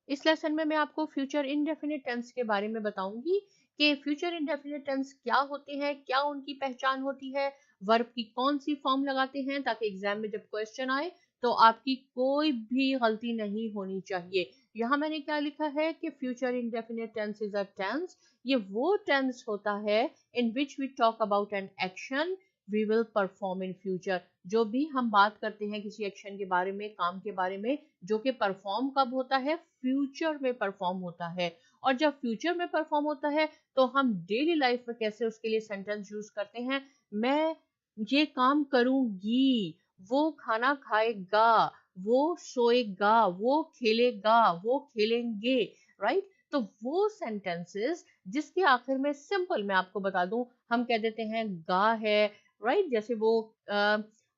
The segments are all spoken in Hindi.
इस लेसन में मैं आपको फ्यूचर इंडेफिनिट टेंस के बारे में बताऊंगी कि फ्यूचर इंडेफिनिट टेंस क्या होते हैं, क्या उनकी पहचान होती है, वर्ब की कौन सी फॉर्म लगाते हैं, ताकि एग्जाम में जब क्वेश्चन आए तो आपकी कोई भी गलती नहीं होनी चाहिए। यहाँ मैंने क्या लिखा है कि future indefinite tense is a tense, ये वो टेंस होता है in which we talk about an action we will perform in future. जो भी हम बात करते हैं किसी एक्शन के बारे में, काम के बारे में, जो कि परफॉर्म कब होता है, फ्यूचर में परफॉर्म होता है। और जब फ्यूचर में परफॉर्म होता है तो हम डेली लाइफ में कैसे उसके लिए सेंटेंस यूज करते हैं, मैं ये काम करूंगी, वो खाना खाएगा, वो सोएगा, वो खेलेगा, वो खेलेंगे, राइट। तो वो सेंटेंसेस जिसके आखिर में सिंपल मैं आपको बता दूं, हम कह देते हैं गा है, राइट। जैसे वो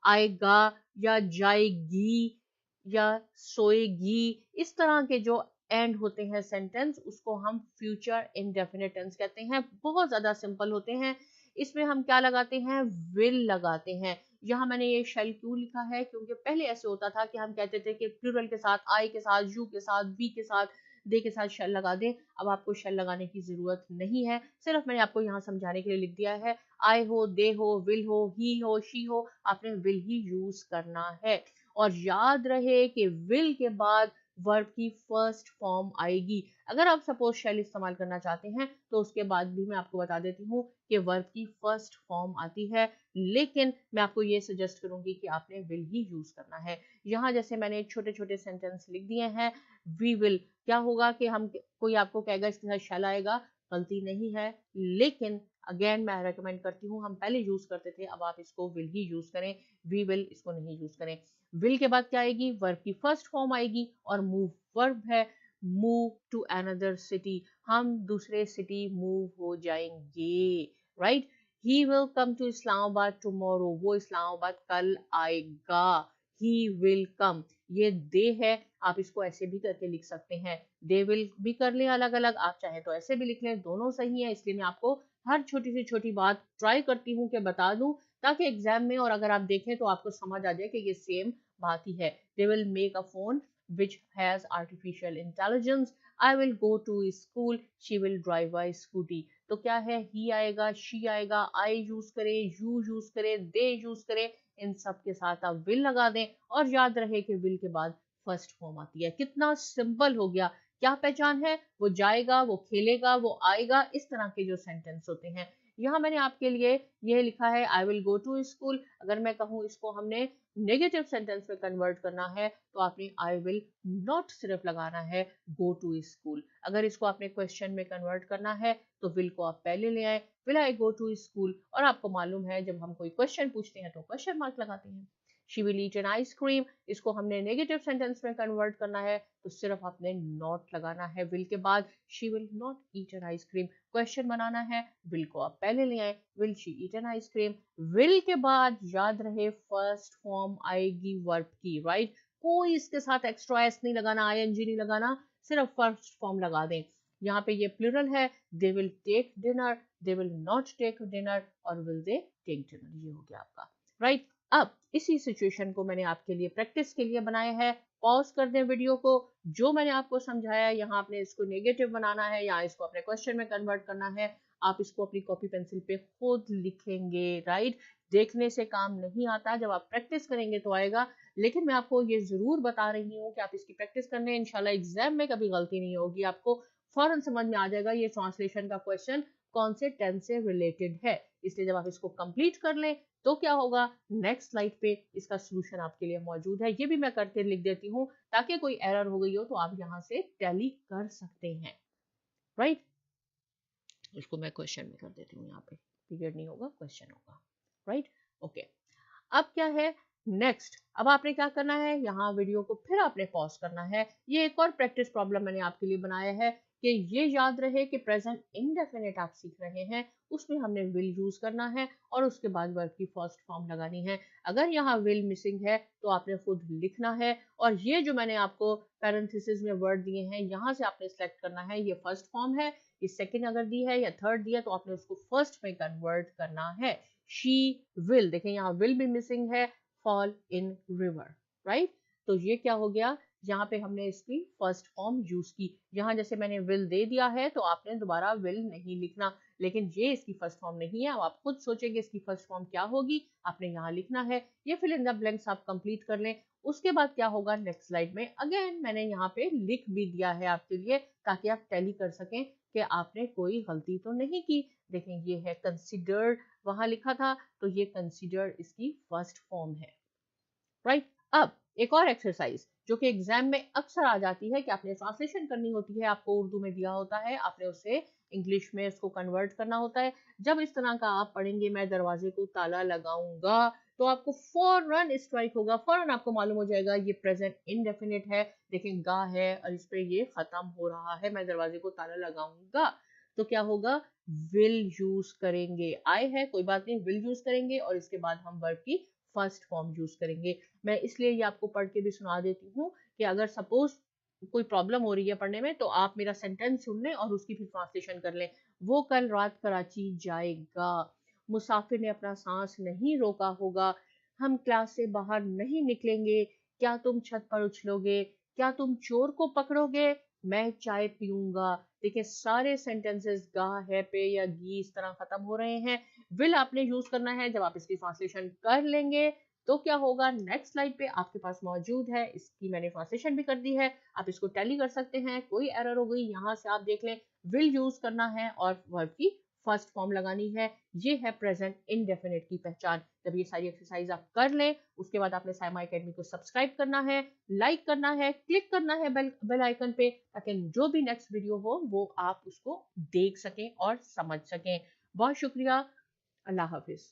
आएगा या जाएगी या सोएगी, इस तरह के जो एंड होते हैं सेंटेंस, उसको हम फ्यूचर इंडेफिनिट टेंस कहते हैं। बहुत ज्यादा सिंपल होते हैं। इसमें हम क्या लगाते हैं, विल लगाते हैं। यहाँ मैंने ये शेल क्यों लिखा है, क्योंकि पहले ऐसे होता था कि हम कहते थे कि प्लूरल के साथ, आई के साथ, यू के साथ, वी के साथ, दे के साथ शेल लगा दें। अब आपको शेल लगाने की जरूरत नहीं है, सिर्फ मैंने आपको यहाँ समझाने के लिए लिख दिया है। आई हो, दे हो, विल हो, ही हो, शी हो, आपने विल ही यूज करना है। और याद रहे कि विल के बाद वर्ब की फर्स्ट फॉर्म आएगी। अगर आप सपोज शेल इस्तेमाल करना चाहते हैं तो उसके बाद भी मैं आपको बता देती हूँ कि वर्ब की फर्स्ट फॉर्म आती है, लेकिन मैं आपको ये सजेस्ट करूंगी कि आपने विल ही यूज करना है। यहाँ जैसे मैंने छोटे छोटे सेंटेंस लिख दिए हैं, वी विल, क्या होगा कि हम, कोई आपको कहेगा इसके साथ शेल आएगा, गलती नहीं है, लेकिन अगेन मैं रेकमेंड करती हूँ, हम पहले यूज करते थे, अब आप इसको विल ही यूज करें, वी विल इसको नहीं यूज करें। विल के बाद क्या आएगी, वर्ब की फर्स्ट फॉर्म आएगी, और मूव वर्ब है, मूव टू अनदर सिटी, हम दूसरे सिटी मूव हो जाएंगे, right. He will come to Islamabad tomorrow, वो इस्लामाबाद कल आएगा, ही विल कम। ये दे है, आप इसको ऐसे भी करके लिख सकते हैं, दे विल भी कर लें अलग अलग, आप चाहे तो ऐसे भी लिख लें, दोनों सही है। इसलिए मैं आपको हर छोटी से छोटी बात ट्राई करती हूँ कि बता दूं, ताकि एग्जाम में और अगर आप देखें तो आपको समझ आ जाए कि ये सेम बात ही है। They will make a phone which has artificial intelligence, I will go to school, she will drive a scooty। तो क्या है, ही आएगा, शी आएगा, आई यूज करें, यू यूज करें, दे यूज करें, इन सब के साथ आप विल लगा दें, और याद रहे कि विल के बाद फर्स्ट फॉर्म आती है। कितना सिंपल हो गया। क्या पहचान है, वो जाएगा, वो खेलेगा, वो आएगा, इस तरह के जो सेंटेंस होते हैं। यहाँ मैंने आपके लिए यह लिखा है, I will go to school. अगर मैं कहूँ इसको हमने नेगेटिव सेंटेंस में कन्वर्ट करना है तो आपने आई विल नॉट सिर्फ लगाना है, गो टू स्कूल। अगर इसको आपने क्वेश्चन में कन्वर्ट करना है तो विल को आप पहले ले आए, will I go to school, और आपको मालूम है जब हम कोई क्वेश्चन पूछते हैं तो क्वेश्चन मार्क लगाते हैं। She will eat an ice cream, इसको हमने नेगेटिव सेंटेंस में कन्वर्ट करना है तो सिर्फ आपने नॉट लगाना है विल के बाद, she will not eat an ice cream. Question बनाना है, विल को आप पहले ले आए, will she eat an ice cream. Will के बाद याद रहे फर्स्ट फॉर्म आएगी वर्ब की, राइट। कोई इसके साथ एक्स्ट्रा एस नहीं लगाना, आईएनजी नहीं लगाना, सिर्फ फर्स्ट फॉर्म लगा दें। यहाँ पे ये प्लूरल है, they will take dinner, they will not take dinner, और विल दे टेक डिनर, ये हो गया आपका, राइट। अब इसी सिचुएशन को मैंने आपके लिए प्रैक्टिस के लिए बनाया है। पॉज कर दें वीडियो को, जो मैंने आपको समझाया, यहाँ आपने इसको नेगेटिव बनाना है या इसको अपने क्वेश्चन में कन्वर्ट करना है, आप इसको अपनी कॉपी पेंसिल पे खुद लिखेंगे, राइट। देखने से काम नहीं आता, जब आप प्रैक्टिस करेंगे तो आएगा। लेकिन मैं आपको ये जरूर बता रही हूँ कि आप इसकी प्रैक्टिस करने, इंशाल्लाह एग्जाम में कभी गलती नहीं होगी, आपको फौरन समझ में आ जाएगा ये ट्रांसलेशन का क्वेश्चन कौन से टेंस से रिलेटेड है। इसलिए जब आप इसको कंप्लीट कर लें तो क्या होगा, नेक्स्ट स्लाइड पे इसका सोल्यूशन आपके लिए मौजूद है। ये भी मैं करके लिख देती हूँ, ताकि कोई एरर हो गई हो तो आप यहाँ से टैली कर सकते हैं, राइट। इसको मैं क्वेश्चन में कर देती हूँ, यहाँ पे पीरियड नहीं होगा, क्वेश्चन होगा, राइट। ओके, अब क्या है नेक्स्ट, अब आपने क्या करना है, यहाँ वीडियो को फिर आपने पॉज करना है। ये एक और प्रैक्टिस प्रॉब्लम मैंने आपके लिए बनाया है कि ये याद रहे कि प्रेजेंट इंडेफिनिट आप सीख रहे हैं, उसमें हमने विल यूज करना है और उसके बाद वर्ब की फर्स्ट फॉर्म लगानी है। अगर यहाँ विल मिसिंग है तो आपने खुद लिखना है, और ये जो मैंने आपको पैरेंथेसिस में वर्ड दिए हैं, यहाँ से आपने सेलेक्ट करना है, ये फर्स्ट फॉर्म है, ये सेकंड अगर दी है या थर्ड दिया तो आपने उसको फर्स्ट में कन्वर्ट करना है। शी विल, देखें यहाँ विल भी मिसिंग है, फॉल इन रिवर, राइट। तो ये क्या हो गया, यहाँ पे हमने इसकी फर्स्ट फॉर्म यूज की। यहाँ जैसे मैंने विल दे दिया है तो आपने दोबारा विल नहीं लिखना, लेकिन ये इसकी फर्स्ट फॉर्म नहीं है। अब आप खुद सोचेंगे इसकी फर्स्ट फॉर्म क्या होगी, आपने यहाँ लिखना है। ये फिल इन द ब्लैंक्स आप कंप्लीट कर लें। उसके बाद क्या होगा नेक्स्ट स्लाइड में, अगेन मैंने यहाँ पे लिख भी दिया है आपके लिए ताकि आप टैली कर सकें कि आपने कोई गलती तो नहीं की। देखें ये है कंसिडर्ड, वहां लिखा था तो ये कंसिडर्ड इसकी फर्स्ट फॉर्म है, राइट। अब एक और एक्सरसाइज जो कि एग्जाम में अक्सर आ जाती है कि आपने ट्रांसलेशन करनी होती है, आपको उर्दू में दिया होता है, आपने उसे इंग्लिश में उसको कन्वर्ट करना होता है। जब इस तरह का आप पढ़ेंगे मैं दरवाजे को ताला लगाऊंगा, तो आपको फौरन स्ट्राइक होगा, फौरन आपको मालूम हो जाएगा ये प्रेजेंट इनडेफिनिट है। देखें गा है और इस पे ये खत्म हो रहा है, मैं दरवाजे को ताला लगाऊंगा, तो क्या होगा, विल यूज करेंगे। आई है कोई बात नहीं, विल यूज करेंगे और इसके बाद हम वर्ब की फर्स्ट फॉर्म यूज करेंगे। मैं इसलिए ये आपको पढ़ के भी सुना देती हूँ कि अगर सपोज कोई प्रॉब्लम हो रही है पढ़ने में तो आप मेरा सेंटेंस सुन लें और उसकी फिर ट्रांसलेशन कर लें। वो कल रात कराची जाएगा, मुसाफिर ने अपना सांस नहीं रोका होगा, हम क्लास से बाहर नहीं निकलेंगे, क्या तुम छत पर उछलोगे, क्या तुम चोर को पकड़ोगे, मैं चाय पीऊंगा। देखिए सारे सेंटेंसेस गा है पे या गी इस तरह खत्म हो रहे हैं। विल आपने यूज करना है। जब आप इसकी ट्रांसलेशन कर लेंगे तो क्या होगा, नेक्स्ट स्लाइड पे आपके पास मौजूद है, इसकी मैंने ट्रांसलेशन भी कर दी है, आप इसको टैली कर सकते हैं। कोई एरर हो गई यहाँ से आप देख लें, विल यूज करना है और वर्ब की फर्स्ट फॉर्म लगानी है। ये है प्रेजेंट इनडेफिनिट की पहचान। जब ये सारी एक्सरसाइज आप कर लें उसके बाद आपने साइमा एकेडमी को सब्सक्राइब करना है, लाइक करना है, क्लिक करना है बेल आइकन पे, ताकि जो भी नेक्स्ट वीडियो हो वो आप उसको देख सकें और समझ सकें। बहुत शुक्रिया, अल्लाह हाफिज।